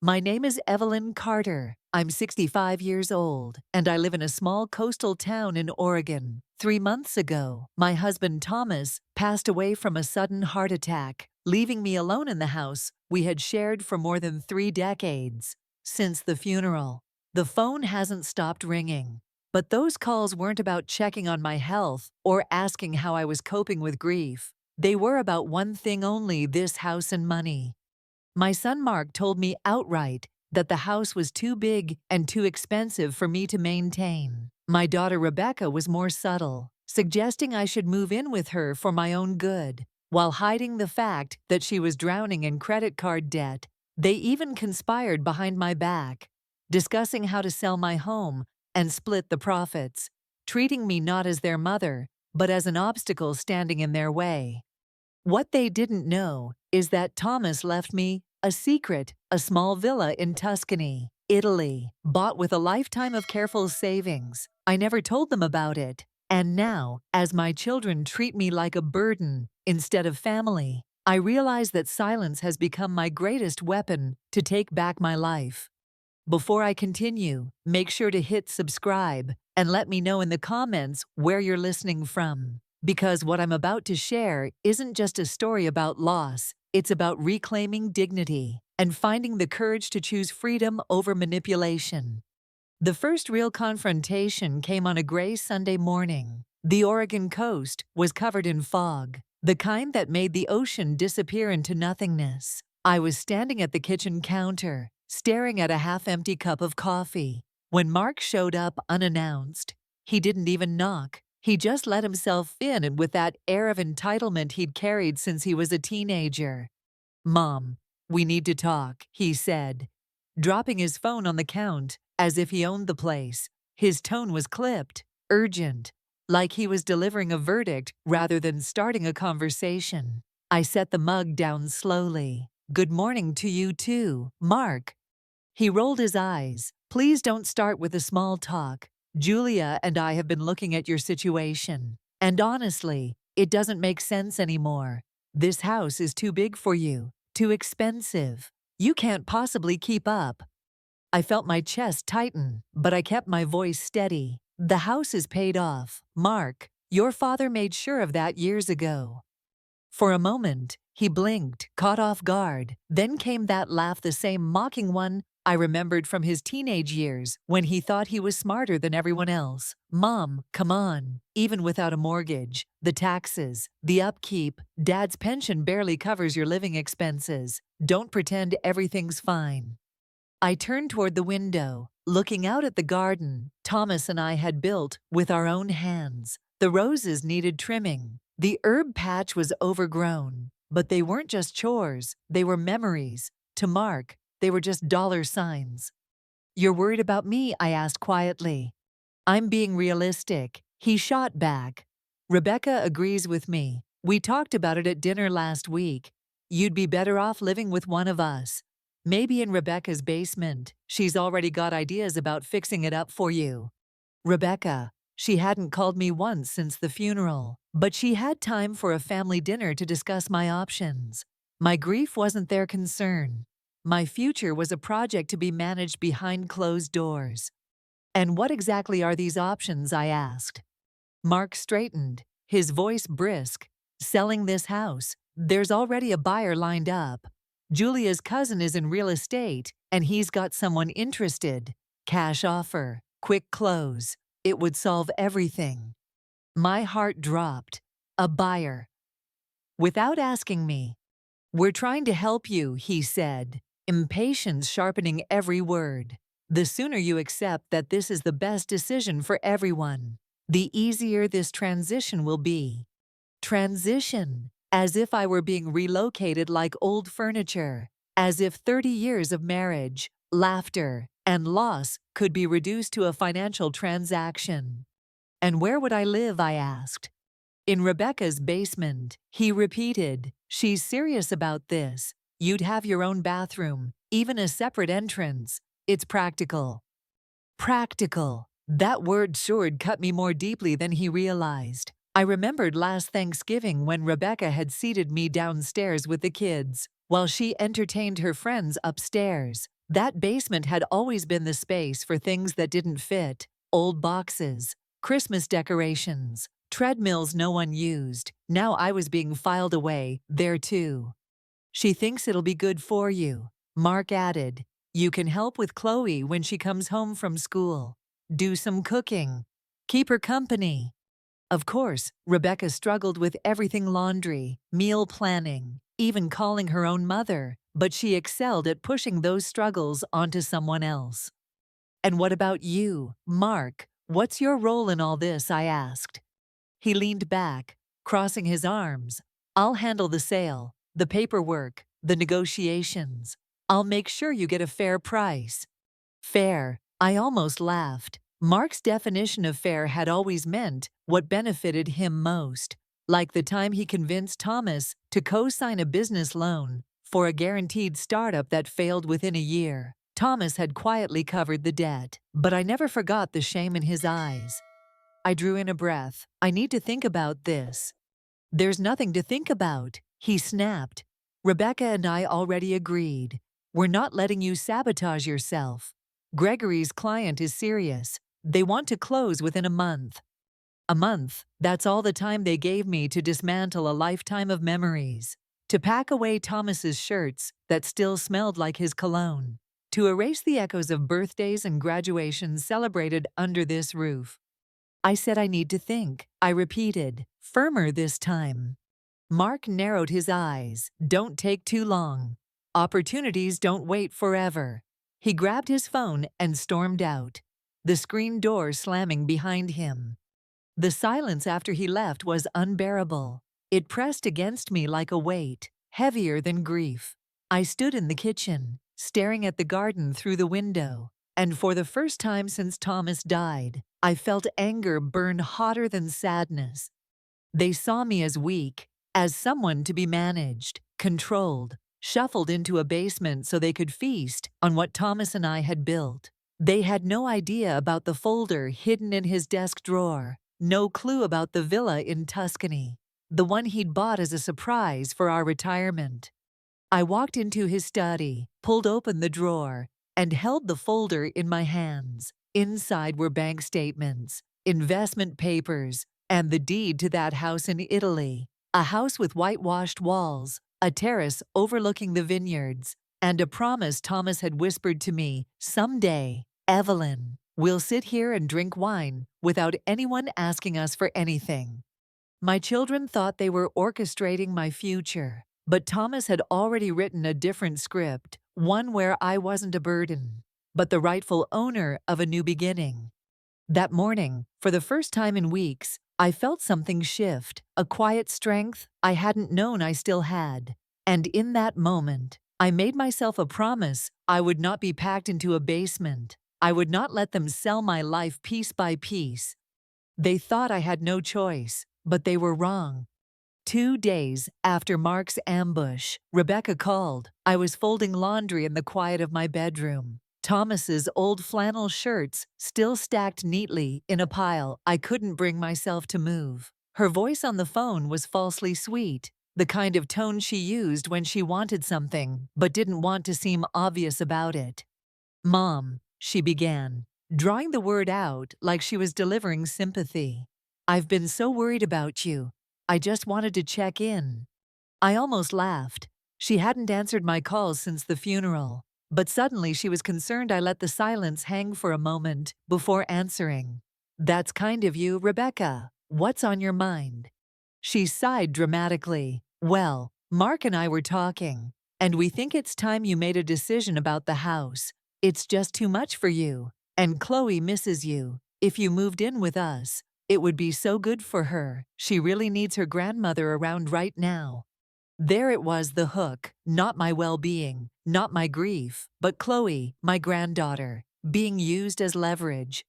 My name is Evelyn Carter. I'm 65 years old, and I live in a small coastal town in Oregon. 3 months ago, my husband Thomas passed away from a sudden heart attack, leaving me alone in the house we had shared for more than 3 decades. Since the funeral, the phone hasn't stopped ringing. But those calls weren't about checking on my health or asking how I was coping with grief. They were about one thing only: this house and money. My son Mark told me outright that the house was too big and too expensive for me to maintain. My daughter Rebecca was more subtle, suggesting I should move in with her for my own good, while hiding the fact that she was drowning in credit card debt. They even conspired behind my back, discussing how to sell my home and split the profits, treating me not as their mother, but as an obstacle standing in their way. What they didn't know is that Thomas left me a secret, a small villa in Tuscany, Italy, bought with a lifetime of careful savings. I never told them about it. And now, as my children treat me like a burden instead of family, I realize that silence has become my greatest weapon to take back my life. Before I continue, make sure to hit subscribe and let me know in the comments where you're listening from. Because what I'm about to share isn't just a story about loss, it's about reclaiming dignity and finding the courage to choose freedom over manipulation. The first real confrontation came on a gray Sunday morning. The Oregon coast was covered in fog, the kind that made the ocean disappear into nothingness. I was standing at the kitchen counter, staring at a half-empty cup of coffee, when Mark showed up unannounced. He didn't even knock. He just let himself in, and with that air of entitlement he'd carried since he was a teenager. "Mom, we need to talk," he said, dropping his phone on the count as if he owned the place. His tone was clipped, urgent, like he was delivering a verdict rather than starting a conversation. I set the mug down slowly. "Good morning to you too, Mark." He rolled his eyes. "Please don't start with the small talk. Julia and I have been looking at your situation, and honestly, it doesn't make sense anymore. This house is too big for you, too expensive. You can't possibly keep up." I felt my chest tighten, but I kept my voice steady. "The house is paid off, Mark. Your father made sure of that years ago." For a moment, he blinked, caught off guard. Then came that laugh, the same mocking one I remembered from his teenage years when he thought he was smarter than everyone else. "Mom, come on. Even without a mortgage, the taxes, the upkeep, Dad's pension barely covers your living expenses. Don't pretend everything's fine." I turned toward the window, looking out at the garden Thomas and I had built with our own hands. The roses needed trimming. The herb patch was overgrown. But they weren't just chores, they were memories. To Mark, they were just dollar signs. "You're worried about me?" I asked quietly. "I'm being realistic," he shot back. "Rebecca agrees with me. We talked about it at dinner last week. You'd be better off living with one of us. Maybe in Rebecca's basement. She's already got ideas about fixing it up for you." Rebecca. She hadn't called me once since the funeral, but she had time for a family dinner to discuss my options. My grief wasn't their concern. My future was a project to be managed behind closed doors. "And what exactly are these options?" I asked. Mark straightened, his voice brisk. "Selling this house. There's already a buyer lined up. Julia's cousin is in real estate, and he's got someone interested. Cash offer, quick close. It would solve everything." My heart dropped. A buyer. Without asking me. "We're trying to help you," he said, impatience sharpening every word. "The sooner you accept that this is the best decision for everyone, the easier this transition will be." Transition. As if I were being relocated like old furniture. As if 30 years of marriage, laughter, and loss could be reduced to a financial transaction. "And where would I live?" I asked. "In Rebecca's basement," he repeated. "She's serious about this. You'd have your own bathroom, even a separate entrance. It's practical." Practical. That word sure cut me more deeply than he realized. I remembered last Thanksgiving when Rebecca had seated me downstairs with the kids, while she entertained her friends upstairs. That basement had always been the space for things that didn't fit: old boxes, Christmas decorations, treadmills no one used. Now I was being filed away there too. "She thinks it'll be good for you," Mark added. "You can help with Chloe when she comes home from school. Do some cooking. Keep her company." Of course, Rebecca struggled with everything: laundry, meal planning, even calling her own mother, but she excelled at pushing those struggles onto someone else. "And what about you, Mark? What's your role in all this?" I asked. He leaned back, crossing his arms. "I'll handle the sale, the paperwork, the negotiations. I'll make sure you get a fair price." Fair? I almost laughed. Mark's definition of fair had always meant what benefited him most, like the time he convinced Thomas to co-sign a business loan for a guaranteed startup that failed within a year. Thomas had quietly covered the debt, but I never forgot the shame in his eyes. I drew in a breath. "I need to think about this." "There's nothing to think about," he snapped. "Rebecca and I already agreed. We're not letting you sabotage yourself. Gregory's client is serious. They want to close within a month." A month, that's all the time they gave me to dismantle a lifetime of memories. To pack away Thomas's shirts that still smelled like his cologne. To erase the echoes of birthdays and graduations celebrated under this roof. "I said I need to think," I repeated, firmer this time. Mark narrowed his eyes. "Don't take too long. Opportunities don't wait forever." He grabbed his phone and stormed out, the screen door slamming behind him. The silence after he left was unbearable. It pressed against me like a weight, heavier than grief. I stood in the kitchen, staring at the garden through the window, and for the first time since Thomas died, I felt anger burn hotter than sadness. They saw me as weak, as someone to be managed, controlled, shuffled into a basement so they could feast on what Thomas and I had built. They had no idea about the folder hidden in his desk drawer, no clue about the villa in Tuscany, the one he'd bought as a surprise for our retirement. I walked into his study, pulled open the drawer, and held the folder in my hands. Inside were bank statements, investment papers, and the deed to that house in Italy. A house with whitewashed walls, a terrace overlooking the vineyards, and a promise Thomas had whispered to me: "Someday, Evelyn, we'll sit here and drink wine without anyone asking us for anything." My children thought they were orchestrating my future, but Thomas had already written a different script, one where I wasn't a burden, but the rightful owner of a new beginning. That morning, for the first time in weeks, I felt something shift, a quiet strength I hadn't known I still had. And in that moment, I made myself a promise: I would not be packed into a basement. I would not let them sell my life piece by piece. They thought I had no choice, but they were wrong. 2 days after Mark's ambush, Rebecca called. I was folding laundry in the quiet of my bedroom. Thomas's old flannel shirts still stacked neatly in a pile I couldn't bring myself to move. Her voice on the phone was falsely sweet, the kind of tone she used when she wanted something but didn't want to seem obvious about it. "Mom," she began, drawing the word out like she was delivering sympathy. "I've been so worried about you. I just wanted to check in." I almost laughed. She hadn't answered my calls since the funeral, but suddenly she was concerned I let the silence hang for a moment before answering. "That's kind of you, Rebecca. What's on your mind?" She sighed dramatically. "Well, Mark and I were talking, and we think it's time you made a decision about the house. It's just too much for you, and Chloe misses you. If you moved in with us, it would be so good for her. She really needs her grandmother around right now." There it was, the hook: not my well-being, not my grief, but Chloe, my granddaughter, being used as leverage.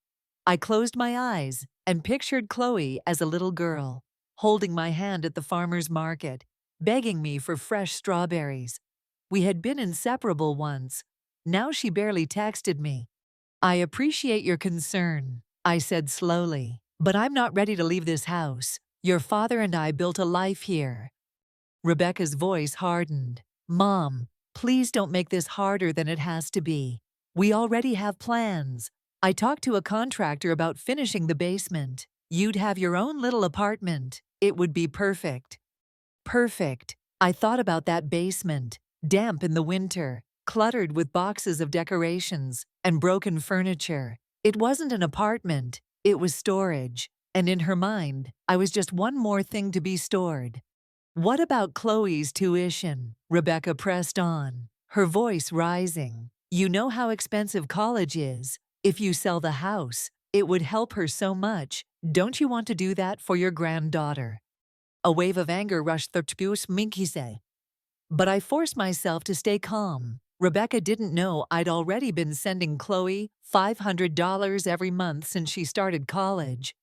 I closed my eyes and pictured Chloe as a little girl, holding my hand at the farmer's market, begging me for fresh strawberries. We had been inseparable once. Now she barely texted me. "I appreciate your concern," I said slowly, "but I'm not ready to leave this house. Your father and I built a life here." Rebecca's voice hardened. "Mom, Please don't make this harder than it has to be. We already have plans. I talked to a contractor about finishing the basement. You'd have your own little apartment. It would be perfect. Perfect. I thought about that basement, damp in the winter, cluttered with boxes of decorations and broken furniture. It wasn't an apartment, it was storage. And in her mind, I was just one more thing to be stored. What about Chloe's tuition? Rebecca pressed on, her voice rising. You know how expensive college is. If you sell the house, it would help her so much. Don't you want to do that for your granddaughter? A wave of anger rushed through Minkise. But I forced myself to stay calm. Rebecca didn't know I'd already been sending Chloe $500 every month since she started college.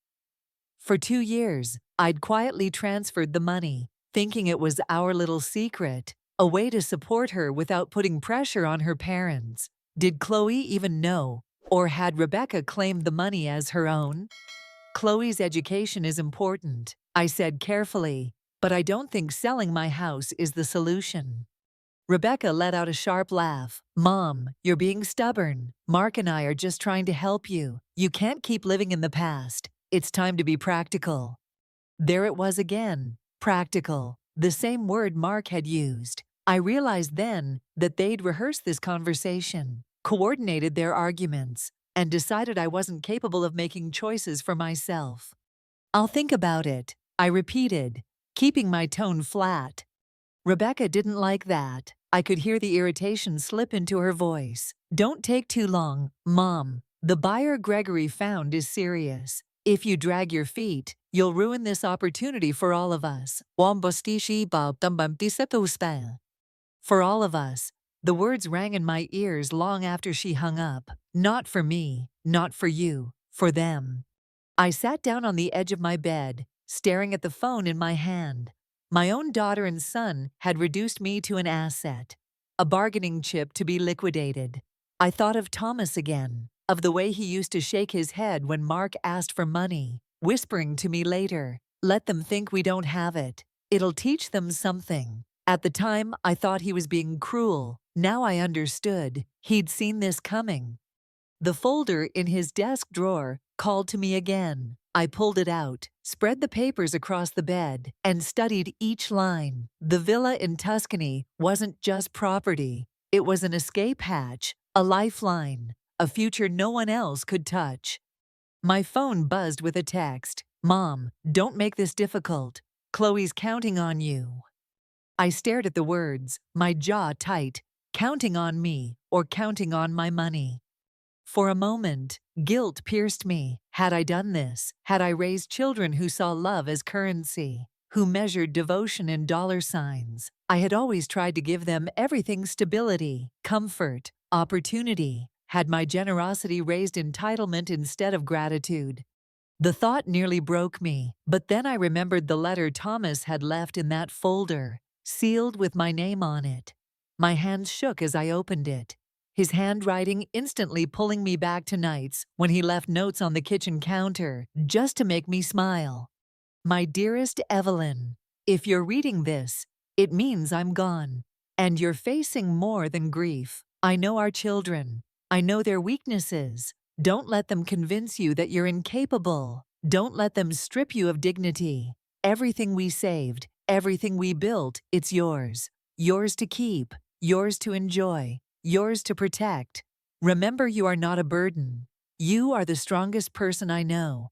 For 2 years, I'd quietly transferred the money, thinking it was our little secret, a way to support her without putting pressure on her parents. Did Chloe even know? Or had Rebecca claimed the money as her own? Chloe's education is important, I said carefully, but I don't think selling my house is the solution. Rebecca let out a sharp laugh. Mom, you're being stubborn. Mark and I are just trying to help you. You can't keep living in the past. It's time to be practical. There it was again. Practical. The same word Mark had used. I realized then that they'd rehearsed this conversation, coordinated their arguments, and decided I wasn't capable of making choices for myself. I'll think about it, I repeated, keeping my tone flat. Rebecca didn't like that. I could hear the irritation slip into her voice. Don't take too long, Mom. The buyer Gregory found is serious. If you drag your feet, you'll ruin this opportunity for all of us. For all of us. The words rang in my ears long after she hung up. Not for me, not for you, for them. I sat down on the edge of my bed, staring at the phone in my hand. My own daughter and son had reduced me to an asset, a bargaining chip to be liquidated. I thought of Thomas again, of the way he used to shake his head when Mark asked for money, whispering to me later, "Let them think we don't have it. It'll teach them something." At the time, I thought he was being cruel. Now I understood. He'd seen this coming. The folder in his desk drawer called to me again. I pulled it out, spread the papers across the bed, and studied each line. The villa in Tuscany wasn't just property. It was an escape hatch, a lifeline, a future no one else could touch. My phone buzzed with a text. Mom, don't make this difficult. Chloe's counting on you. I stared at the words, my jaw tight, counting on me or counting on my money. For a moment, guilt pierced me. Had I done this? Had I raised children who saw love as currency, who measured devotion in dollar signs? I had always tried to give them everything: stability, comfort, opportunity. Had my generosity raised entitlement instead of gratitude? The thought nearly broke me, but then I remembered the letter Thomas had left in that folder, sealed with my name on it. My hands shook as I opened it, his handwriting instantly pulling me back to nights when he left notes on the kitchen counter just to make me smile. My dearest Evelyn, if you're reading this, it means I'm gone, and you're facing more than grief. I know our children. I know their weaknesses. Don't let them convince you that you're incapable. Don't let them strip you of dignity. Everything we saved, everything we built, it's yours. Yours to keep, yours to enjoy, yours to protect. Remember, you are not a burden. You are the strongest person I know.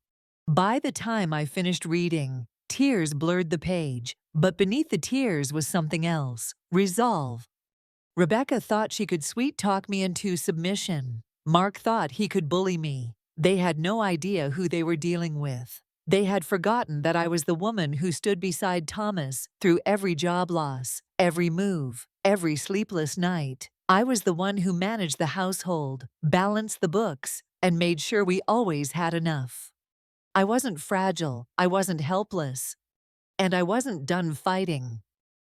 By the time I finished reading, tears blurred the page, but beneath the tears was something else: resolve. Rebecca thought she could sweet-talk me into submission. Mark thought he could bully me. They had no idea who they were dealing with. They had forgotten that I was the woman who stood beside Thomas through every job loss, every move, every sleepless night. I was the one who managed the household, balanced the books, and made sure we always had enough. I wasn't fragile, I wasn't helpless, and I wasn't done fighting.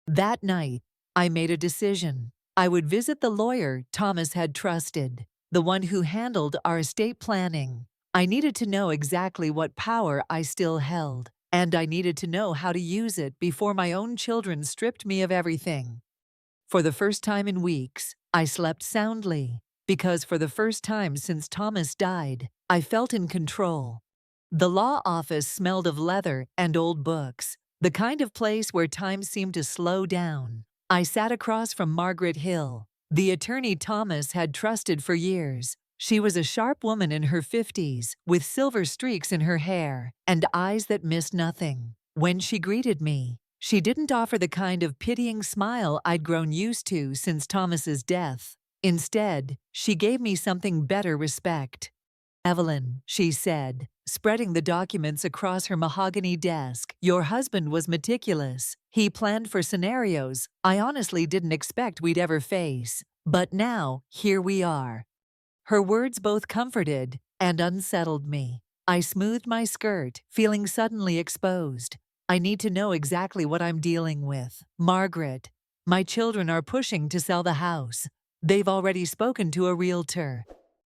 That night, I made a decision. I would visit the lawyer Thomas had trusted, the one who handled our estate planning. I needed to know exactly what power I still held, and I needed to know how to use it before my own children stripped me of everything. For the first time in weeks, I slept soundly, because for the first time since Thomas died, I felt in control. The law office smelled of leather and old books, the kind of place where time seemed to slow down. I sat across from Margaret Hill, the attorney Thomas had trusted for years. She was a sharp woman in her 50s, with silver streaks in her hair and eyes that missed nothing. When she greeted me, she didn't offer the kind of pitying smile I'd grown used to since Thomas's death. Instead, she gave me something better: respect. "Evelyn," she said, spreading the documents across her mahogany desk, "your husband was meticulous. He planned for scenarios I honestly didn't expect we'd ever face. But now, here we are." Her words both comforted and unsettled me. I smoothed my skirt, feeling suddenly exposed. I need to know exactly what I'm dealing with. "Margaret, my children are pushing to sell the house. They've already spoken to a realtor."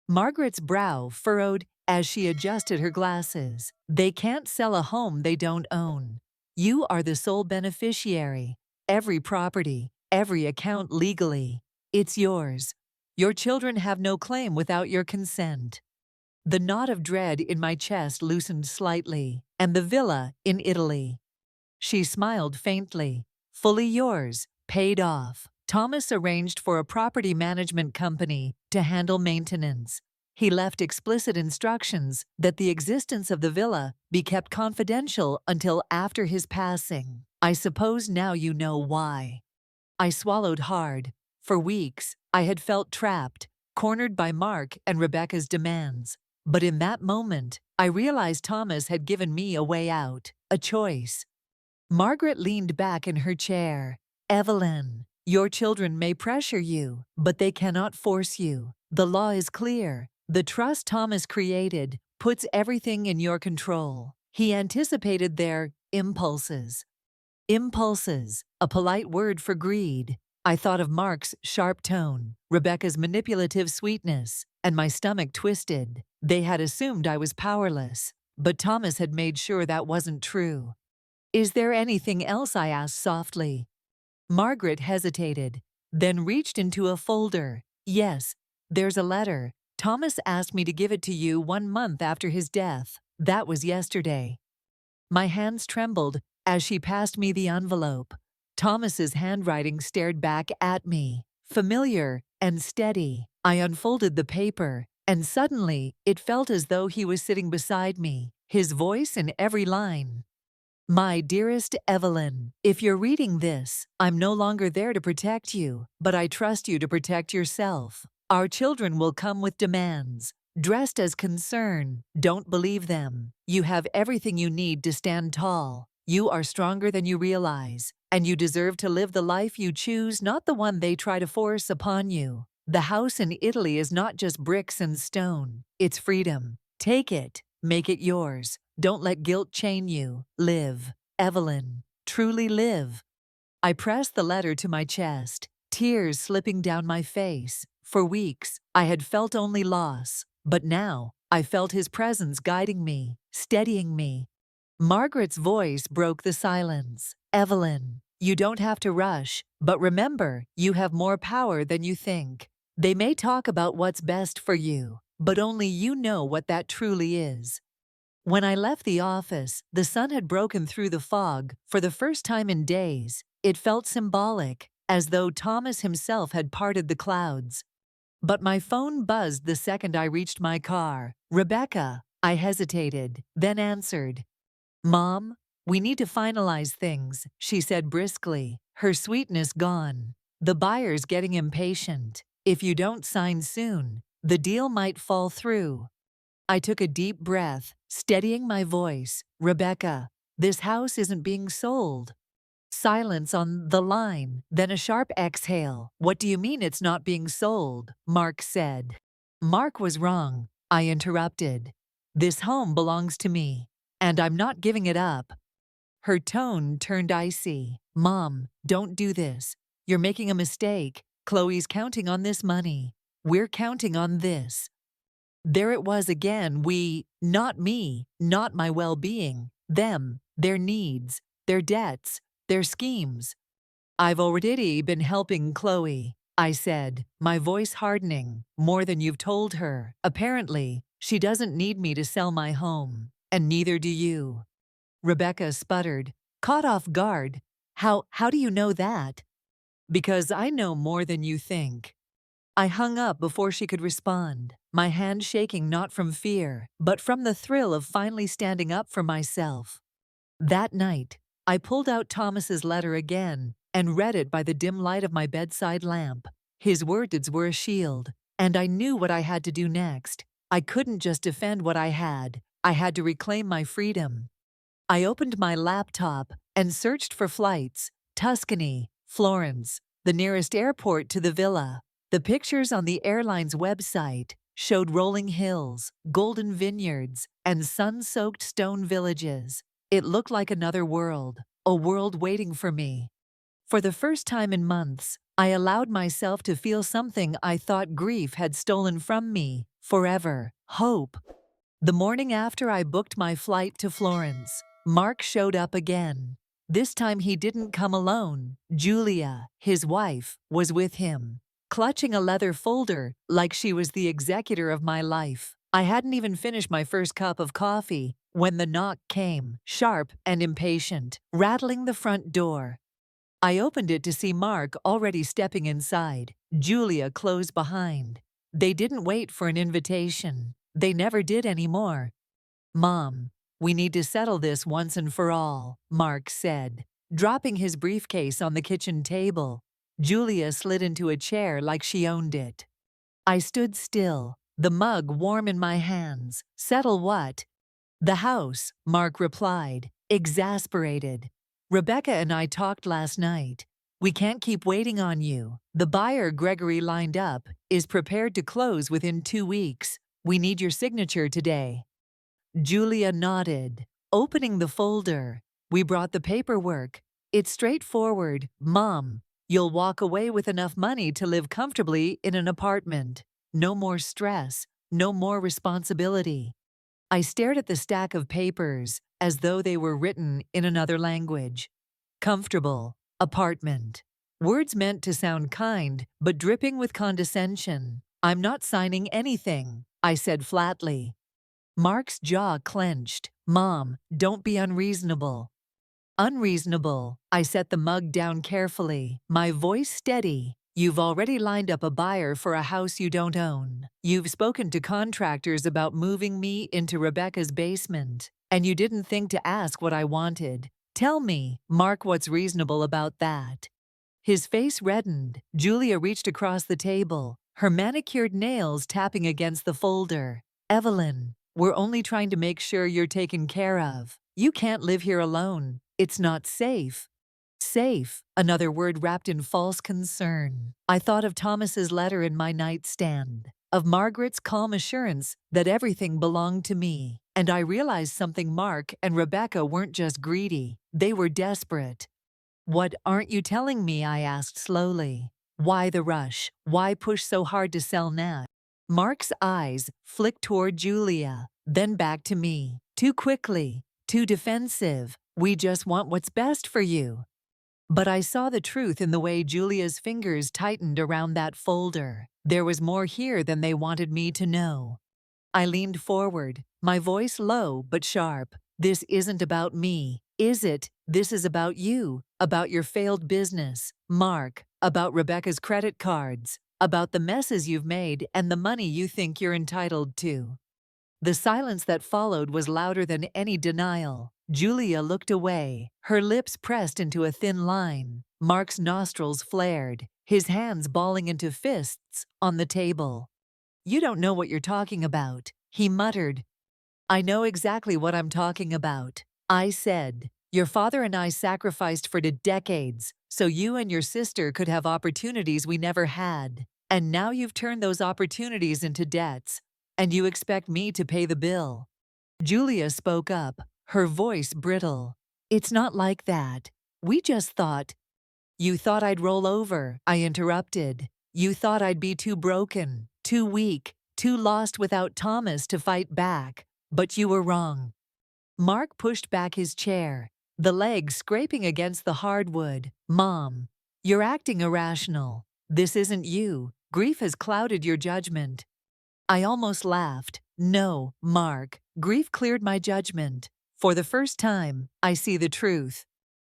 Margaret's brow furrowed as she adjusted her glasses. "They can't sell a home they don't own. You are the sole beneficiary. Every property, every account legally. It's yours. Your children have no claim without your consent." The knot of dread in my chest loosened slightly. "And the villa in Italy?" She smiled faintly. "Fully yours, paid off. Thomas arranged for a property management company to handle maintenance. He left explicit instructions that the existence of the villa be kept confidential until after his passing. I suppose now you know why." I swallowed hard. For weeks, I had felt trapped, cornered by Mark and Rebecca's demands. But in that moment, I realized Thomas had given me a way out, a choice. Margaret leaned back in her chair. "Evelyn, your children may pressure you, but they cannot force you. The law is clear. The trust Thomas created puts everything in your control. He anticipated their impulses." Impulses, a polite word for greed. I thought of Mark's sharp tone, Rebecca's manipulative sweetness, and my stomach twisted. They had assumed I was powerless, but Thomas had made sure that wasn't true. "Is there anything else?" I asked softly. Margaret hesitated, then reached into a folder. "Yes, there's a letter. Thomas asked me to give it to you 1 month after his death. That was yesterday." My hands trembled as she passed me the envelope. Thomas's handwriting stared back at me, familiar and steady. I unfolded the paper, and suddenly it felt as though he was sitting beside me, his voice in every line. "My dearest Evelyn, if you're reading this, I'm no longer there to protect you, but I trust you to protect yourself. Our children will come with demands, dressed as concern. Don't believe them. You have everything you need to stand tall. You are stronger than you realize, and you deserve to live the life you choose, not the one they try to force upon you. The house in Italy is not just bricks and stone. It's freedom. Take it. Make it yours. Don't let guilt chain you. Live, Evelyn. Truly live." I pressed the letter to my chest, tears slipping down my face. For weeks, I had felt only loss, but now I felt his presence guiding me, steadying me. Margaret's voice broke the silence. "Evelyn, you don't have to rush, but remember, you have more power than you think. They may talk about what's best for you, but only you know what that truly is." When I left the office, the sun had broken through the fog for the first time in days. It felt symbolic, as though Thomas himself had parted the clouds. But my phone buzzed the second I reached my car. "Rebecca," I hesitated, then answered. "Mom, we need to finalize things," she said briskly, her sweetness gone. "The buyer's getting impatient. If you don't sign soon, the deal might fall through." I took a deep breath, steadying my voice. "Rebecca, this house isn't being sold." Silence on the line, then a sharp exhale. "What do you mean it's not being sold?" Mark said. "Mark was wrong," I interrupted. "This home belongs to me, and I'm not giving it up." Her tone turned icy. "Mom, don't do this. You're making a mistake. Chloe's counting on this money. We're counting on this." There it was again. We, not me, not my well-being. Them, their needs, their debts, their schemes. I've already been helping Chloe, I said, my voice hardening. More than you've told her. Apparently, she doesn't need me to sell my home. And neither do you. Rebecca sputtered, caught off guard. How do you know that? Because I know more than you think. I hung up before she could respond, my hand shaking not from fear, but from the thrill of finally standing up for myself. That night, I pulled out Thomas's letter again and read it by the dim light of my bedside lamp. His words were a shield, and I knew what I had to do next. I couldn't just defend what I had to reclaim my freedom. I opened my laptop and searched for flights, Tuscany, Florence, the nearest airport to the villa. The pictures on the airline's website showed rolling hills, golden vineyards, and sun-soaked stone villages. It looked like another world, a world waiting for me. For the first time in months, I allowed myself to feel something I thought grief had stolen from me, forever, hope. The morning after I booked my flight to Florence, Mark showed up again. This time he didn't come alone. Julia, his wife, was with him, clutching a leather folder like she was the executor of my life. I hadn't even finished my first cup of coffee when the knock came, sharp and impatient, rattling the front door. I opened it to see Mark already stepping inside, Julia close behind. They didn't wait for an invitation. They never did anymore. Mom, we need to settle this once and for all, Mark said, dropping his briefcase on the kitchen table. Julia slid into a chair like she owned it. I stood still, the mug warm in my hands. Settle what? The house, Mark replied, exasperated. Rebecca and I talked last night. We can't keep waiting on you. The buyer Gregory lined up is prepared to close within 2 weeks. We need your signature today. Julia nodded, opening the folder. We brought the paperwork. It's straightforward, Mom. You'll walk away with enough money to live comfortably in an apartment. No more stress, no more responsibility. I stared at the stack of papers as though they were written in another language. Comfortable, apartment. Words meant to sound kind, but dripping with condescension. I'm not signing anything, I said flatly. Mark's jaw clenched. Mom, don't be unreasonable. Unreasonable. I set the mug down carefully, my voice steady. You've already lined up a buyer for a house you don't own. You've spoken to contractors about moving me into Rebecca's basement, and you didn't think to ask what I wanted. Tell me, Mark, what's reasonable about that? His face reddened. Julia reached across the table, her manicured nails tapping against the folder. Evelyn, we're only trying to make sure you're taken care of. You can't live here alone. It's not safe. Safe, another word wrapped in false concern. I thought of Thomas's letter in my nightstand, of Margaret's calm assurance that everything belonged to me, and I realized something. Mark and Rebecca weren't just greedy, they were desperate. What aren't you telling me? I asked slowly. Why the rush? Why push so hard to sell now? Mark's eyes flicked toward Julia, then back to me. Too quickly, too defensive. We just want what's best for you. But I saw the truth in the way Julia's fingers tightened around that folder. There was more here than they wanted me to know. I leaned forward, my voice low but sharp. This isn't about me, is it? This is about you, about your failed business, Mark, about Rebecca's credit cards, about the messes you've made and the money you think you're entitled to. The silence that followed was louder than any denial. Julia looked away, her lips pressed into a thin line. Mark's nostrils flared, his hands balling into fists on the table. You don't know what you're talking about, he muttered. I know exactly what I'm talking about, I said. Your father and I sacrificed for decades so you and your sister could have opportunities we never had. And now you've turned those opportunities into debts, and you expect me to pay the bill. Julia spoke up, her voice brittle. It's not like that. We just thought. You thought I'd roll over, I interrupted. You thought I'd be too broken, too weak, too lost without Thomas to fight back. But you were wrong. Mark pushed back his chair, the legs scraping against the hardwood. Mom, You're acting irrational. This isn't you. Grief has clouded your judgment. I almost laughed. No, Mark, grief cleared my judgment. For the first time, I see the truth.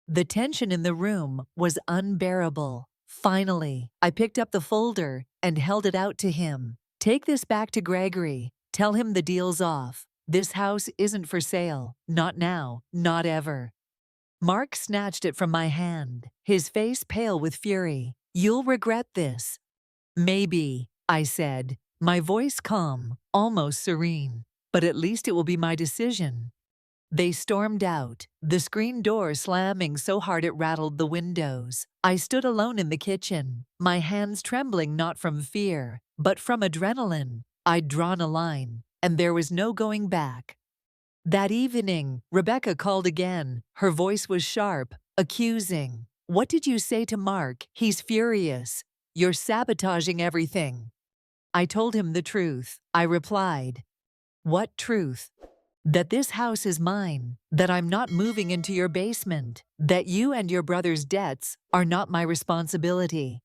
The tension in the room was unbearable. Finally, I picked up the folder and held it out to him. Take this back to Gregory. Tell him the deal's off. This house isn't for sale. Not now. Not ever. Mark snatched it from my hand, his face pale with fury. You'll regret this. Maybe, I said, my voice calm, almost serene. But at least it will be my decision. They stormed out, the screen door slamming so hard it rattled the windows. I stood alone in the kitchen, my hands trembling not from fear, but from adrenaline. I'd drawn a line, and there was no going back. That evening, Rebecca called again. Her voice was sharp, accusing. What did you say to Mark? He's furious. You're sabotaging everything. I told him the truth. I replied. What truth? That this house is mine, that I'm not moving into your basement, that you and your brother's debts are not my responsibility.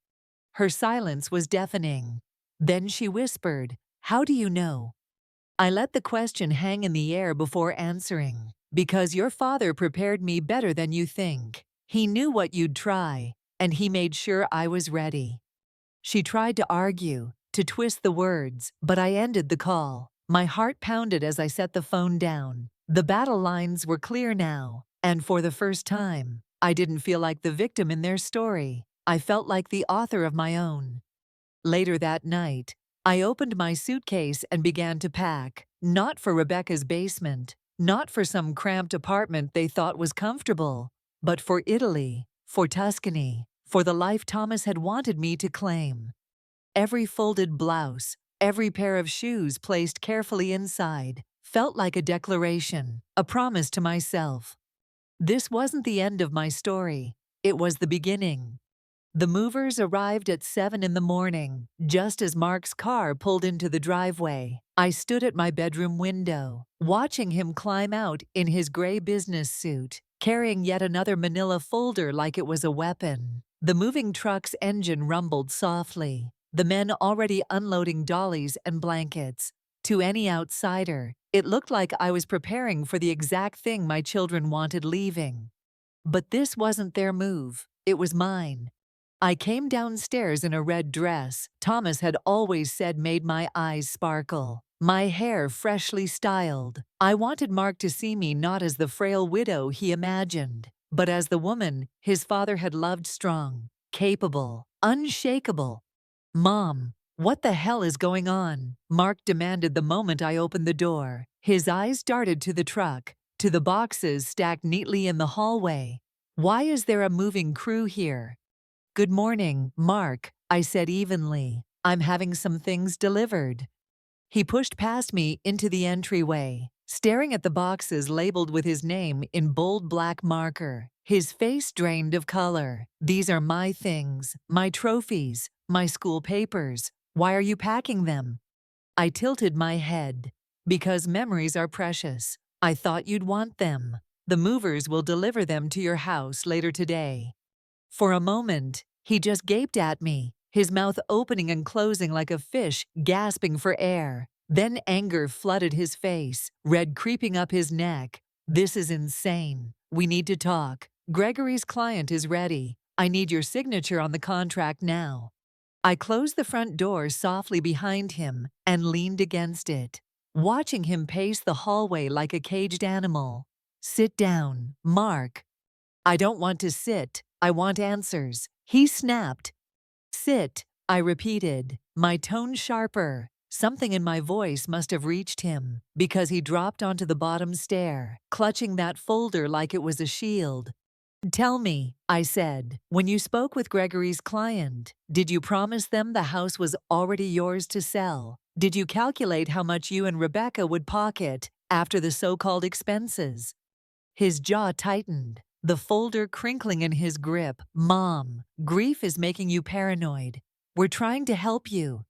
Her silence was deafening. Then she whispered, How do you know? I let the question hang in the air before answering. Because your father prepared me better than you think. He knew what you'd try, and he made sure I was ready. She tried to argue, to twist the words, but I ended the call. My heart pounded as I set the phone down. The battle lines were clear now, and for the first time, I didn't feel like the victim in their story. I felt like the author of my own. Later that night, I opened my suitcase and began to pack, not for Rebecca's basement, not for some cramped apartment they thought was comfortable, but for Italy, for Tuscany, for the life Thomas had wanted me to claim. Every folded blouse, every pair of shoes placed carefully inside, felt like a declaration, a promise to myself. This wasn't the end of my story. It was the beginning. The movers arrived at 7 in the morning, just as Mark's car pulled into the driveway. I stood at my bedroom window, watching him climb out in his gray business suit, carrying yet another manila folder like it was a weapon. The moving truck's engine rumbled softly, the men already unloading dollies and blankets. To any outsider, it looked like I was preparing for the exact thing my children wanted leaving. But this wasn't their move, it was mine. I came downstairs in a red dress Thomas had always said made my eyes sparkle, my hair freshly styled. I wanted Mark to see me not as the frail widow he imagined, but as the woman his father had loved, strong, capable, unshakable. Mom, what the hell is going on? Mark demanded the moment I opened the door. His eyes darted to the truck, to the boxes stacked neatly in the hallway. Why is there a moving crew here? Good morning, Mark, I said evenly. I'm having some things delivered. He pushed past me into the entryway, staring at the boxes labeled with his name in bold black marker, his face drained of color. These are my things, my trophies, my school papers. Why are you packing them? I tilted my head. Because memories are precious. I thought you'd want them. The movers will deliver them to your house later today. For a moment, he just gaped at me, his mouth opening and closing like a fish gasping for air. Then anger flooded his face, red creeping up his neck. This is insane. We need to talk. Gregory's client is ready. I need your signature on the contract now. I closed the front door softly behind him and leaned against it, watching him pace the hallway like a caged animal. Sit down, Mark. I don't want to sit. I want answers. He snapped. Sit, I repeated, my tone sharper. Something in my voice must have reached him, because he dropped onto the bottom stair, clutching that folder like it was a shield. Tell me, I said, when you spoke with Gregory's client, did you promise them the house was already yours to sell? Did you calculate how much you and Rebecca would pocket after the so-called expenses? His jaw tightened, the folder crinkling in his grip. Mom, grief is making you paranoid. We're trying to help you.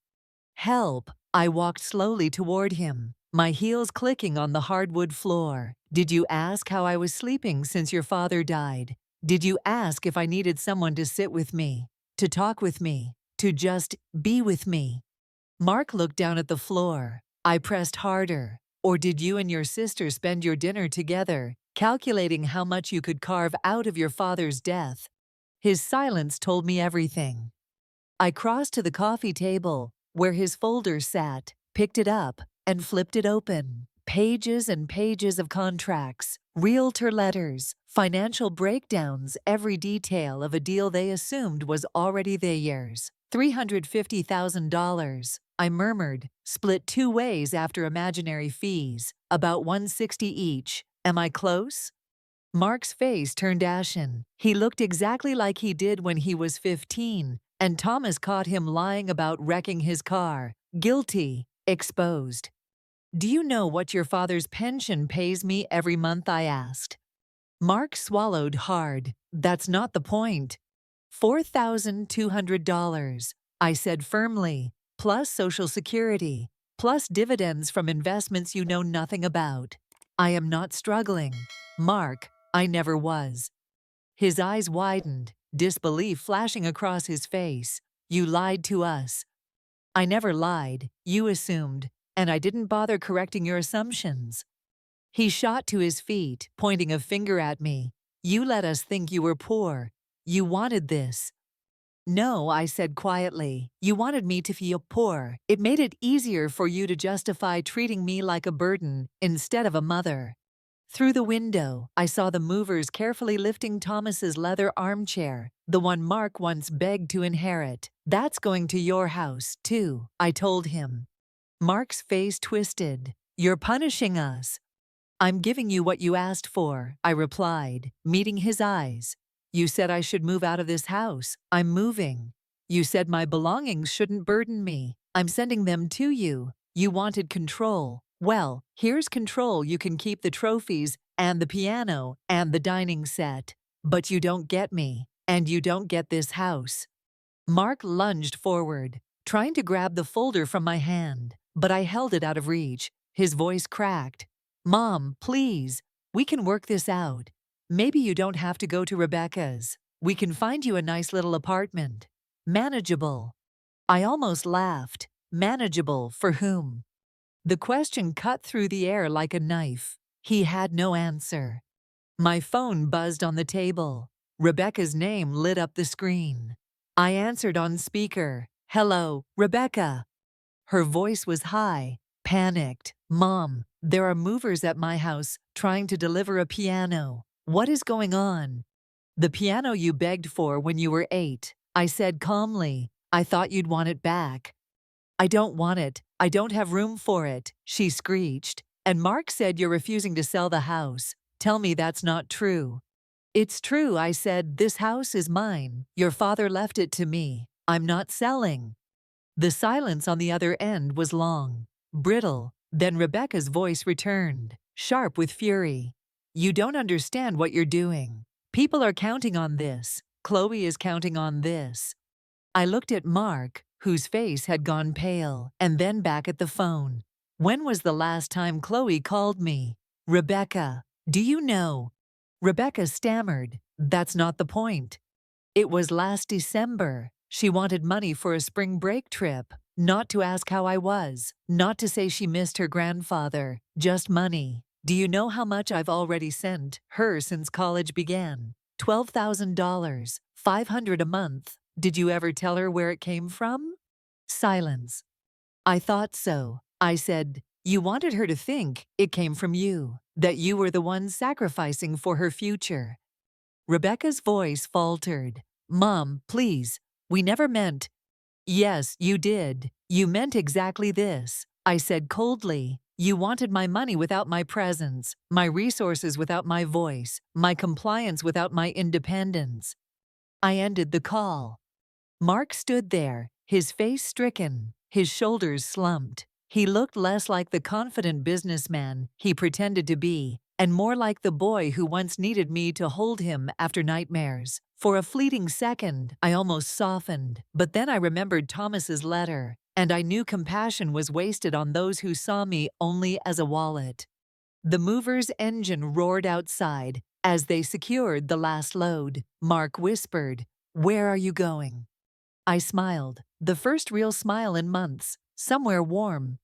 Help. I walked slowly toward him, my heels clicking on the hardwood floor. Did you ask how I was sleeping since your father died? Did you ask if I needed someone to sit with me, to talk with me, to just be with me? Mark looked down at the floor. I pressed harder. Or did you and your sister spend your dinner together, calculating how much you could carve out of your father's death? His silence told me everything. I crossed to the coffee table, where his folder sat, picked it up, and flipped it open. Pages and pages of contracts, realtor letters, financial breakdowns, every detail of a deal they assumed was already theirs. $350,000, I murmured, split 2 ways after imaginary fees, about $160 each. Am I close? Mark's face turned ashen. He looked exactly like he did when he was 15, and Thomas caught him lying about wrecking his car. Guilty. Exposed. Do you know what your father's pension pays me every month? I asked. Mark swallowed hard. That's not the point. $4,200, I said firmly, plus Social Security, plus dividends from investments you know nothing about. I am not struggling. Mark, I never was. His eyes widened, disbelief flashing across his face. You lied to us. I never lied, you assumed, and I didn't bother correcting your assumptions. He shot to his feet, pointing a finger at me. You let us think you were poor. You wanted this. No, I said quietly. You wanted me to feel poor. It made it easier for you to justify treating me like a burden instead of a mother. Through the window, I saw the movers carefully lifting Thomas's leather armchair, the one Mark once begged to inherit. That's going to your house, too, I told him. Mark's face twisted. You're punishing us. I'm giving you what you asked for, I replied, meeting his eyes. You said I should move out of this house. I'm moving. You said my belongings shouldn't burden me. I'm sending them to you. You wanted control. Well, here's control. You can keep the trophies and the piano and the dining set. But you don't get me, and you don't get this house. Mark lunged forward, trying to grab the folder from my hand, but I held it out of reach. His voice cracked. Mom, please, we can work this out. Maybe you don't have to go to Rebecca's. We can find you a nice little apartment. Manageable. I almost laughed. Manageable for whom? The question cut through the air like a knife. He had no answer. My phone buzzed on the table. Rebecca's name lit up the screen. I answered on speaker. Hello, Rebecca. Her voice was high, panicked. Mom, there are movers at my house trying to deliver a piano. What is going on? The piano you begged for when you were 8, I said calmly. I thought you'd want it back. I don't want it. I don't have room for it, she screeched. And Mark said you're refusing to sell the house. Tell me that's not true. It's true, I said. This house is mine. Your father left it to me. I'm not selling. The silence on the other end was long, brittle. Then Rebecca's voice returned, sharp with fury. You don't understand what you're doing. People are counting on this. Chloe is counting on this. I looked at Mark, whose face had gone pale, and then back at the phone. When was the last time Chloe called me? Rebecca, do you know? Rebecca stammered. That's not the point. It was last December. She wanted money for a spring break trip, not to ask how I was, not to say she missed her grandfather, just money. Do you know how much I've already sent her since college began? $12,000, $500 a month. Did you ever tell her where it came from? Silence. I thought so, I said. You wanted her to think it came from you, that you were the one sacrificing for her future. Rebecca's voice faltered. Mom, please, we never meant. Yes, you did. You meant exactly this, I said coldly. You wanted my money without my presence, my resources without my voice, my compliance without my independence. I ended the call. Mark stood there, his face stricken, his shoulders slumped. He looked less like the confident businessman he pretended to be, and more like the boy who once needed me to hold him after nightmares. For a fleeting second, I almost softened, but then I remembered Thomas's letter, and I knew compassion was wasted on those who saw me only as a wallet. The mover's engine roared outside, As they secured the last load, Mark whispered, "Where are you going?" I smiled, the first real smile in months, somewhere warm.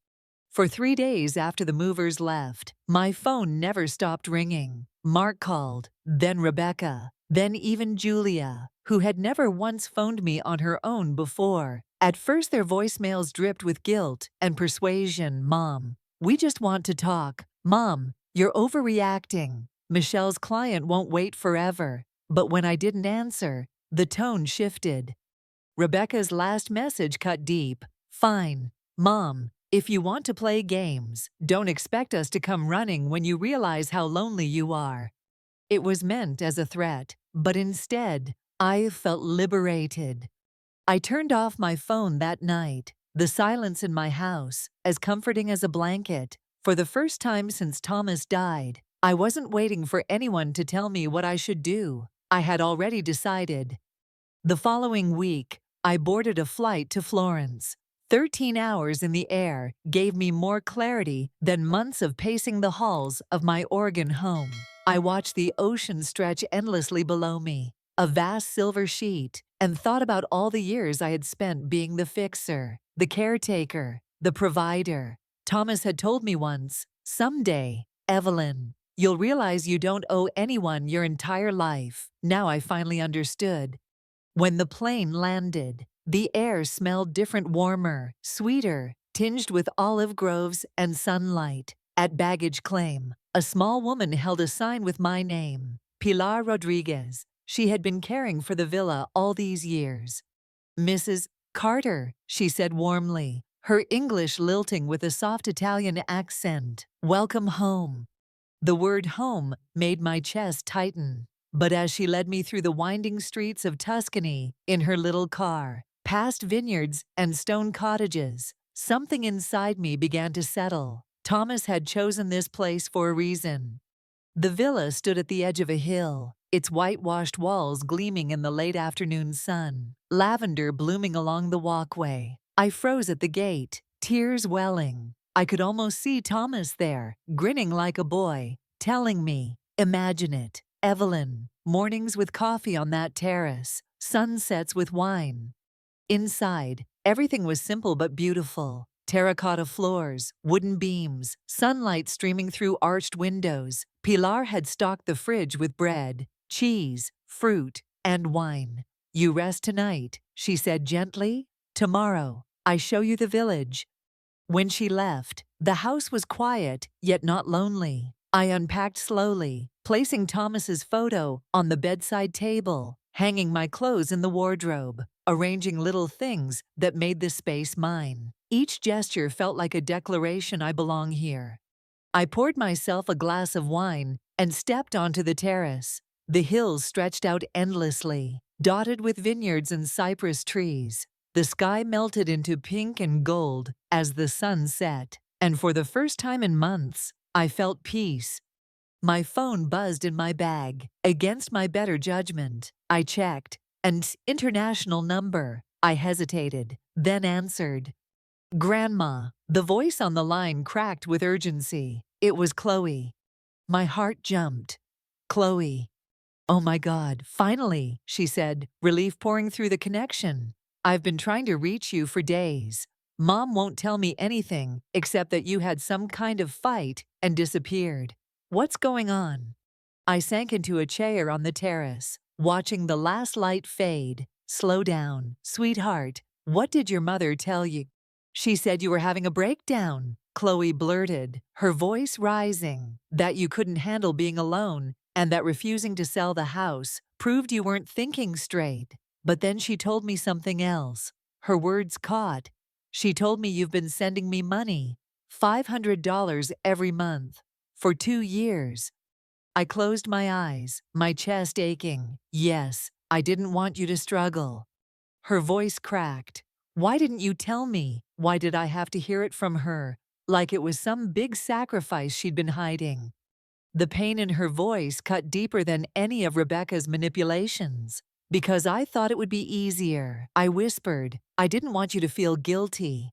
For 3 days after the movers left, my phone never stopped ringing. Mark called, then Rebecca, then even Julia, who had never once phoned me on her own before. At first their voicemails dripped with guilt and persuasion. "Mom, we just want to talk. Mom, you're overreacting. Michelle's client won't wait forever." But when I didn't answer, the tone shifted. Rebecca's last message cut deep. "Fine. Mom, if you want to play games, don't expect us to come running when you realize how lonely you are." It was meant as a threat, but instead, I felt liberated. I turned off my phone that night, the silence in my house, as comforting as a blanket. For the first time since Thomas died, I wasn't waiting for anyone to tell me what I should do. I had already decided. The following week, I boarded a flight to Florence. 13 hours in the air gave me more clarity than months of pacing the halls of my Oregon home. I watched the ocean stretch endlessly below me, a vast silver sheet, and thought about all the years I had spent being the fixer, the caretaker, the provider. Thomas had told me once, "Someday, Evelyn, you'll realize you don't owe anyone your entire life." Now I finally understood. When the plane landed, the air smelled different, warmer, sweeter, tinged with olive groves and sunlight. At baggage claim, a small woman held a sign with my name, Pilar Rodriguez. She had been caring for the villa all these years. "Mrs. Carter," she said warmly, her English lilting with a soft Italian accent. "Welcome home." The word home made my chest tighten. But as she led me through the winding streets of Tuscany in her little car, past vineyards and stone cottages, something inside me began to settle. Thomas had chosen this place for a reason. The villa stood at the edge of a hill, its whitewashed walls gleaming in the late afternoon sun, lavender blooming along the walkway. I froze at the gate, tears welling. I could almost see Thomas there, grinning like a boy, telling me, "Imagine it, Evelyn, mornings with coffee on that terrace, sunsets with wine." Inside, everything was simple but beautiful. Terracotta floors, wooden beams, sunlight streaming through arched windows. Pilar had stocked the fridge with bread, cheese, fruit, and wine. "You rest tonight," she said gently. "Tomorrow, I show you the village." When she left, the house was quiet, yet not lonely. I unpacked slowly, placing Thomas's photo on the bedside table, hanging my clothes in the wardrobe, arranging little things that made the space mine. Each gesture felt like a declaration I belong here. I poured myself a glass of wine and stepped onto the terrace. The hills stretched out endlessly, dotted with vineyards and cypress trees. The sky melted into pink and gold as the sun set, and for the first time in months, I felt peace. My phone buzzed in my bag. Against my better judgment, I checked. An international number. I hesitated, then answered. "Grandma." The voice on the line cracked with urgency. It was Chloe. My heart jumped. "Chloe." "Oh my God, finally," she said, relief pouring through the connection. "I've been trying to reach you for days. Mom won't tell me anything except that you had some kind of fight and disappeared. What's going on?" I sank into a chair on the terrace, watching the last light fade. "Slow down, sweetheart. What did your mother tell you?" "She said you were having a breakdown," Chloe blurted, her voice rising. "That you couldn't handle being alone, and that refusing to sell the house proved you weren't thinking straight. But then she told me something else." Her words caught. "She told me you've been sending me money, $500 every month, for 2 years." I closed my eyes, my chest aching. "Yes, I didn't want you to struggle." Her voice cracked. "Why didn't you tell me? Why did I have to hear it from her, like it was some big sacrifice she'd been hiding?" The pain in her voice cut deeper than any of Rebecca's manipulations. "Because I thought it would be easier," I whispered. "I didn't want you to feel guilty."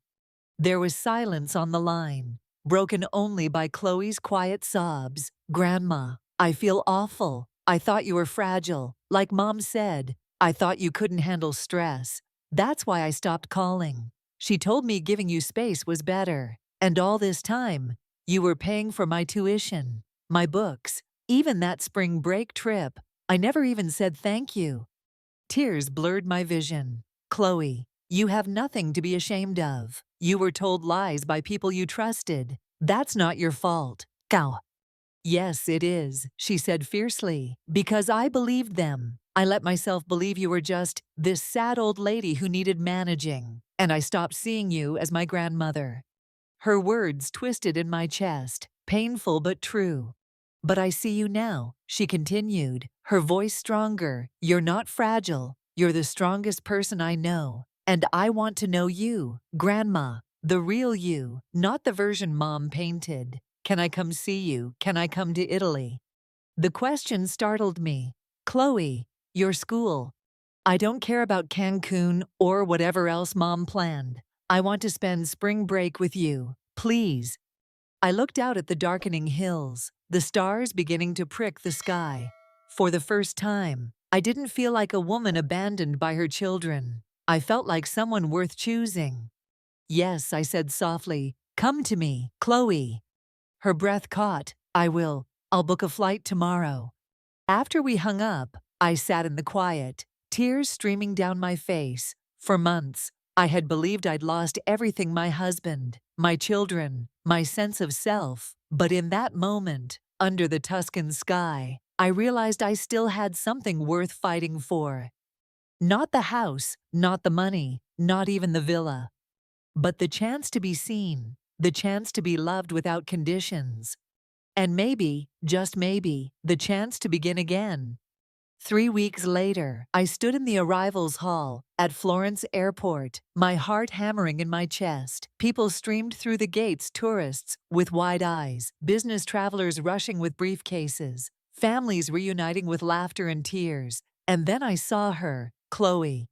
There was silence on the line, broken only by Chloe's quiet sobs. "Grandma, I feel awful. I thought you were fragile, like Mom said. I thought you couldn't handle stress. That's why I stopped calling. She told me giving you space was better. And all this time, you were paying for my tuition, my books, even that spring break trip. I never even said thank you. Tears blurred my vision. Chloe, you have nothing to be ashamed of. You were told lies by people you trusted. That's not your fault. Cow. Yes, it is, she said fiercely, because I believed them. I let myself believe you were just this sad old lady who needed managing, and I stopped seeing you as my grandmother. Her words twisted in my chest, painful but true. But I see you now, she continued, her voice stronger. You're not fragile. You're the strongest person I know. And I want to know you, Grandma, the real you, not the version Mom painted. Can I come see you? Can I come to Italy? The question startled me. Chloe, your school. I don't care about Cancun or whatever else Mom planned. I want to spend spring break with you, please. I looked out at the darkening hills, the stars beginning to prick the sky. For the first time, I didn't feel like a woman abandoned by her children. I felt like someone worth choosing. Yes, I said softly, come to me, Chloe. Her breath caught. I will. I'll book a flight tomorrow. After we hung up, I sat in the quiet, tears streaming down my face. For months, I had believed I'd lost everything: my husband, my children, my sense of self. But in that moment, under the Tuscan sky, I realized I still had something worth fighting for. Not the house, not the money, not even the villa, but the chance to be seen, the chance to be loved without conditions. And maybe, just maybe, the chance to begin again. 3 weeks later, I stood in the arrivals hall at Florence Airport, my heart hammering in my chest. People streamed through the gates, tourists with wide eyes, business travelers rushing with briefcases, families reuniting with laughter and tears. And then I saw her, Chloe.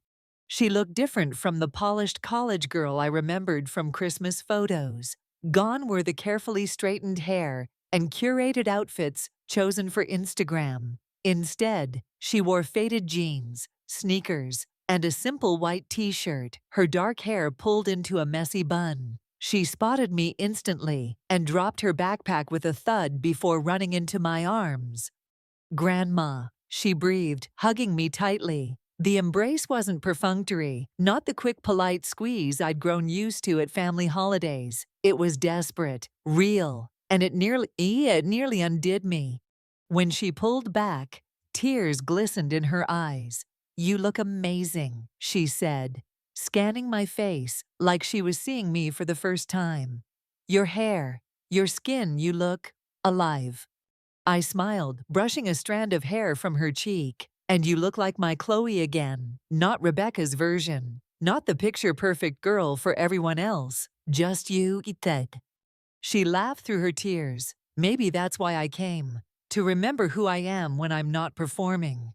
She looked different from the polished college girl I remembered from Christmas photos. Gone were the carefully straightened hair and curated outfits chosen for Instagram. Instead, she wore faded jeans, sneakers, and a simple white t-shirt, her dark hair pulled into a messy bun. She spotted me instantly and dropped her backpack with a thud before running into my arms. Grandma, she breathed, hugging me tightly. The embrace wasn't perfunctory, not the quick, polite squeeze I'd grown used to at family holidays. It was desperate, real, and it nearly undid me. When she pulled back, tears glistened in her eyes. You look amazing, she said, scanning my face like she was seeing me for the first time. Your hair, your skin, you look alive. I smiled, brushing a strand of hair from her cheek. And you look like my Chloe again, not Rebecca's version, not the picture-perfect girl for everyone else, just you, Ted. She laughed through her tears. Maybe that's why I came, to remember who I am when I'm not performing.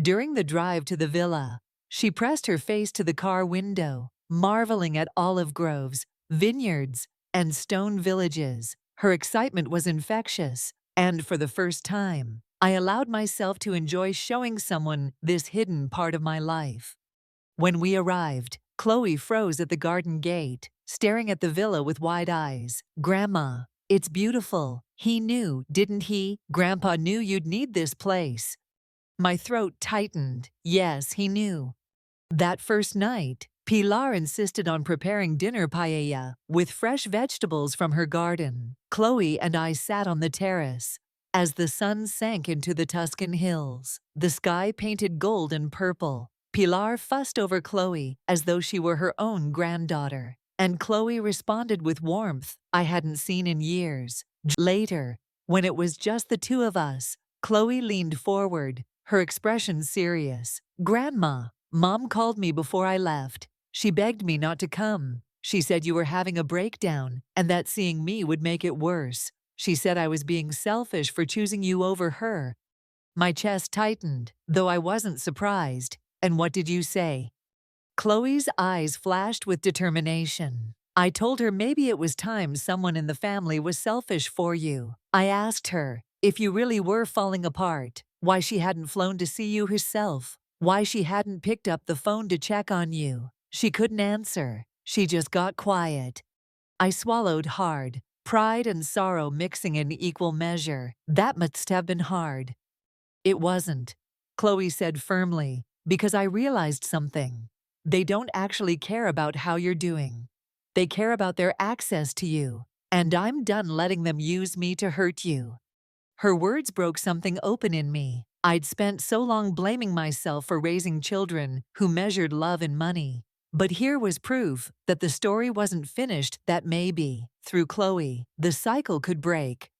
During the drive to the villa, she pressed her face to the car window, marveling at olive groves, vineyards, and stone villages. Her excitement was infectious, and for the first time, I allowed myself to enjoy showing someone this hidden part of my life. When we arrived, Chloe froze at the garden gate, staring at the villa with wide eyes. Grandma, it's beautiful. He knew, didn't he? Grandpa knew you'd need this place. My throat tightened. Yes, he knew. That first night, Pilar insisted on preparing dinner paella with fresh vegetables from her garden. Chloe and I sat on the terrace. As the sun sank into the Tuscan hills, the sky painted gold and purple. Pilar fussed over Chloe as though she were her own granddaughter, and Chloe responded with warmth I hadn't seen in years. Later, when it was just the two of us, Chloe leaned forward, her expression serious. Grandma, Mom called me before I left. She begged me not to come. She said you were having a breakdown and that seeing me would make it worse. She said I was being selfish for choosing you over her. My chest tightened, though I wasn't surprised. And what did you say? Chloe's eyes flashed with determination. I told her maybe it was time someone in the family was selfish for you. I asked her, if you really were falling apart, why she hadn't flown to see you herself, why she hadn't picked up the phone to check on you. She couldn't answer. She just got quiet. I swallowed hard, pride and sorrow mixing in equal measure. That must have been hard. It wasn't, Chloe said firmly, because I realized something. They don't actually care about how you're doing. They care about their access to you, and I'm done letting them use me to hurt you. Her words broke something open in me. I'd spent so long blaming myself for raising children who measured love in money. But here was proof that the story wasn't finished, that maybe, through Chloe, the cycle could break.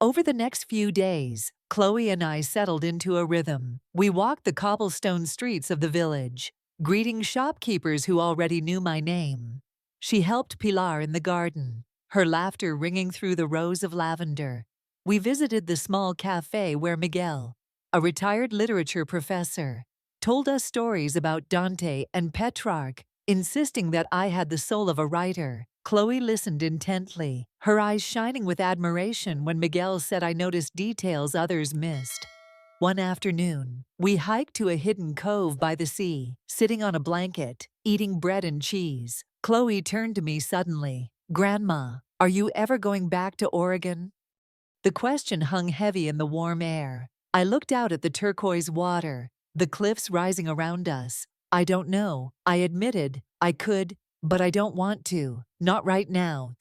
Over the next few days, Chloe and I settled into a rhythm. We walked the cobblestone streets of the village, greeting shopkeepers who already knew my name. She helped Pilar in the garden, her laughter ringing through the rows of lavender. We visited the small cafe where Miguel, a retired literature professor, told us stories about Dante and Petrarch, insisting that I had the soul of a writer. Chloe listened intently, her eyes shining with admiration when Miguel said I noticed details others missed. One afternoon, we hiked to a hidden cove by the sea, sitting on a blanket, eating bread and cheese. Chloe turned to me suddenly. "Grandma, are you ever going back to Oregon?" The question hung heavy in the warm air. I looked out at the turquoise water, the cliffs rising around us. "I don't know," I admitted. "I could, but I don't want to. Not right now."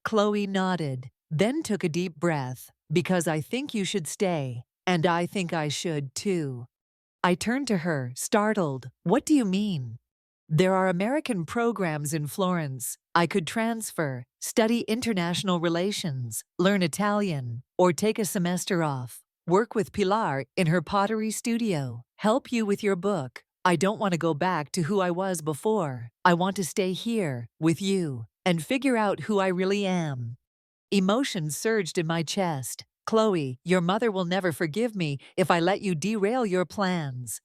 Chloe nodded, then took a deep breath. "Because I think you should stay, and I think I should too." I turned to her, startled. "What do you mean?" "There are American programs in Florence. I could transfer, study international relations, learn Italian, or take a semester off, work with Pilar in her pottery studio, help you with your book. I don't want to go back to who I was before. I want to stay here, with you, and figure out who I really am." Emotion surged in my chest. "Chloe, your mother will never forgive me if I let you derail your plans."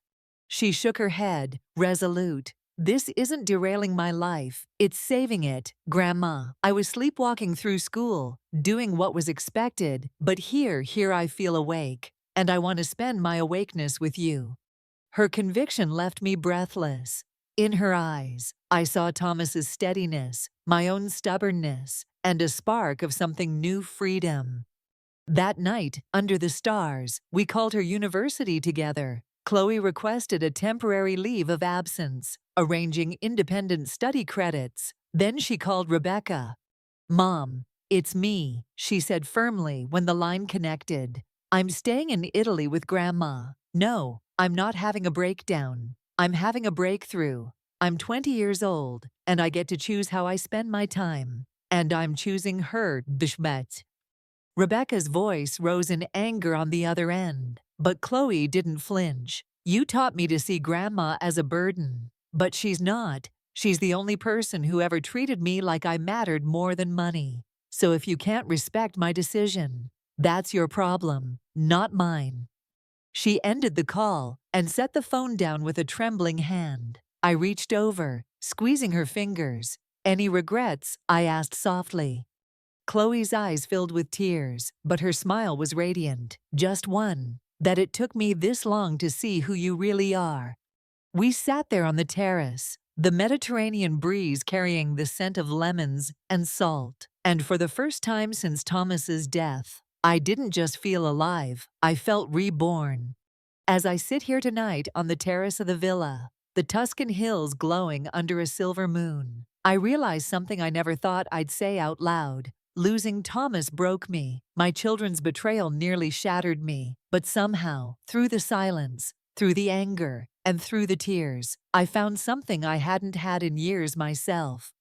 She shook her head, resolute. "This isn't derailing my life, it's saving it, Grandma. I was sleepwalking through school, doing what was expected, but here I feel awake, and I want to spend my awakeness with you." Her conviction left me breathless. In her eyes, I saw Thomas's steadiness, my own stubbornness, and a spark of something new: freedom. That night, under the stars, we called her university together. Chloe requested a temporary leave of absence, arranging independent study credits. Then she called Rebecca. "Mom, it's me," she said firmly when the line connected. "I'm staying in Italy with Grandma. No, I'm not having a breakdown. I'm having a breakthrough. I'm 20 years old, and I get to choose how I spend my time. And I'm choosing her, Bishmet." Rebecca's voice rose in anger on the other end, but Chloe didn't flinch. "You taught me to see Grandma as a burden, but she's not. She's the only person who ever treated me like I mattered more than money. So if you can't respect my decision, that's your problem, not mine." She ended the call and set the phone down with a trembling hand. I reached over, squeezing her fingers. "Any regrets?" I asked softly. Chloe's eyes filled with tears, but her smile was radiant. "Just one, that it took me this long to see who you really are." We sat there on the terrace, the Mediterranean breeze carrying the scent of lemons and salt. And for the first time since Thomas's death, I didn't just feel alive, I felt reborn. As I sit here tonight on the terrace of the villa, the Tuscan hills glowing under a silver moon, I realize something I never thought I'd say out loud. Losing Thomas broke me. My children's betrayal nearly shattered me. But somehow, through the silence, through the anger, and through the tears, I found something I hadn't had in years myself.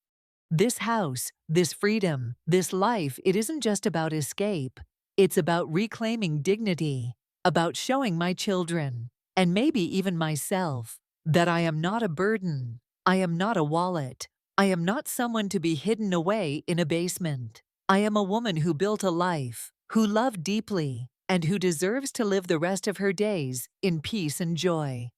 This house, this freedom, this life, it isn't just about escape. It's about reclaiming dignity, about showing my children, and maybe even myself, that I am not a burden. I am not a wallet. I am not someone to be hidden away in a basement. I am a woman who built a life, who loved deeply, and who deserves to live the rest of her days in peace and joy.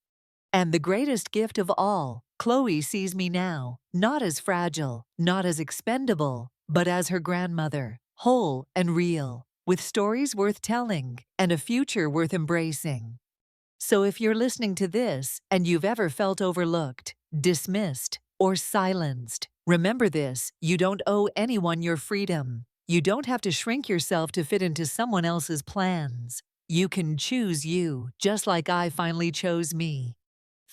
And the greatest gift of all, Chloe sees me now, not as fragile, not as expendable, but as her grandmother, whole and real, with stories worth telling and a future worth embracing. So if you're listening to this and you've ever felt overlooked, dismissed, or silenced, remember this: you don't owe anyone your freedom. You don't have to shrink yourself to fit into someone else's plans. You can choose you, just like I finally chose me.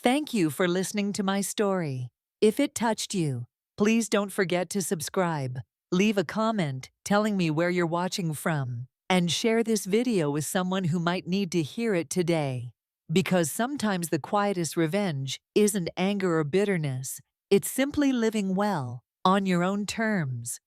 Thank you for listening to my story. If it touched you, please don't forget to subscribe, leave a comment telling me where you're watching from, and share this video with someone who might need to hear it today. Because sometimes the quietest revenge isn't anger or bitterness, it's simply living well, on your own terms,